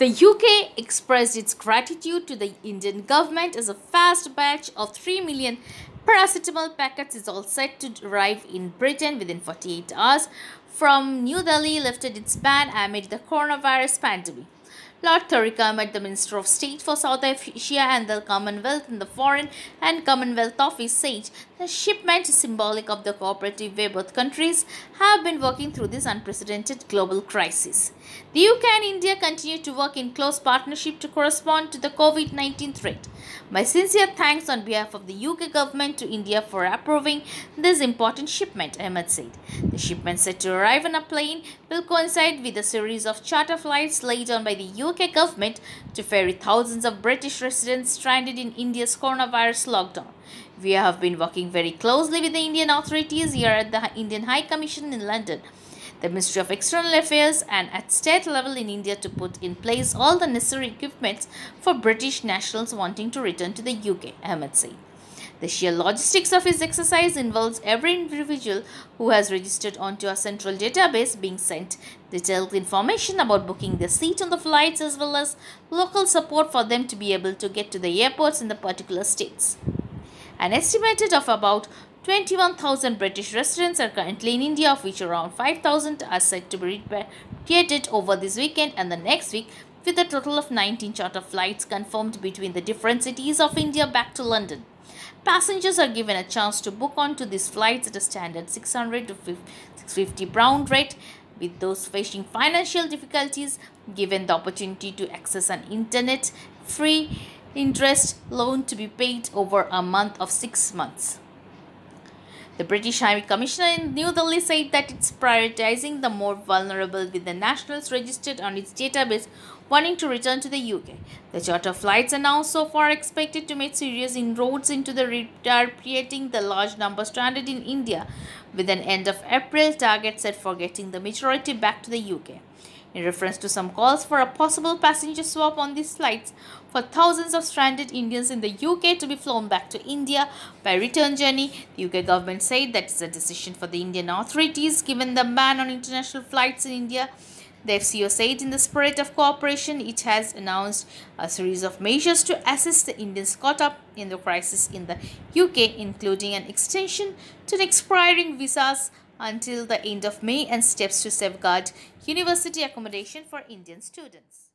The UK expressed its gratitude to the Indian government as a fast batch of 3 million paracetamol packets is all set to arrive in Britain within 48 hours from New Delhi lifted its ban amid the coronavirus pandemic. Lord Tariq Ahmed, the Minister of State for South Asia and the Commonwealth in the Foreign and Commonwealth Office, said the shipment is symbolic of the cooperative way both countries have been working through this unprecedented global crisis. The UK and India continue to work in close partnership to correspond to the COVID-19 threat. My sincere thanks on behalf of the UK government to India for approving this important shipment, Ahmed said. The shipment set to arrive on a plane will coincide with a series of charter flights laid on by the UK government to ferry thousands of British residents stranded in India's coronavirus lockdown. We have been working very closely with the Indian authorities here at the Indian High Commission in London, the Ministry of External Affairs and at state level in India to put in place all the necessary equipments for British nationals wanting to return to the UK, Ahmed said. The sheer logistics of his exercise involves every individual who has registered onto a central database being sent detailed information about booking their seat on the flights as well as local support for them to be able to get to the airports in the particular states. An estimated of about 21,000 British residents are currently in India, of which around 5,000 are said to be repatriated over this weekend and the next week, with a total of 19 charter flights confirmed between the different cities of India back to London. Passengers are given a chance to book onto these flights at a standard 600 to 650 pound rate, with those facing financial difficulties given the opportunity to access an internet-free interest loan to be paid over a month of 6 months. The British High Commissioner in New Delhi said that it's prioritizing the more vulnerable with the nationals registered on its database wanting to return to the UK. The charter flights announced so far are expected to make serious inroads into the repatriating the large number stranded in India, with an end of April target set for getting the majority back to the UK. In reference to some calls for a possible passenger swap on these flights for thousands of stranded Indians in the UK to be flown back to India by return journey, the UK government said that it's a decision for the Indian authorities given the ban on international flights in India. The FCO said in the spirit of cooperation, it has announced a series of measures to assist the Indians caught up in the crisis in the UK, including an extension to the expiring visas until the end of May and steps to safeguard university accommodation for Indian students.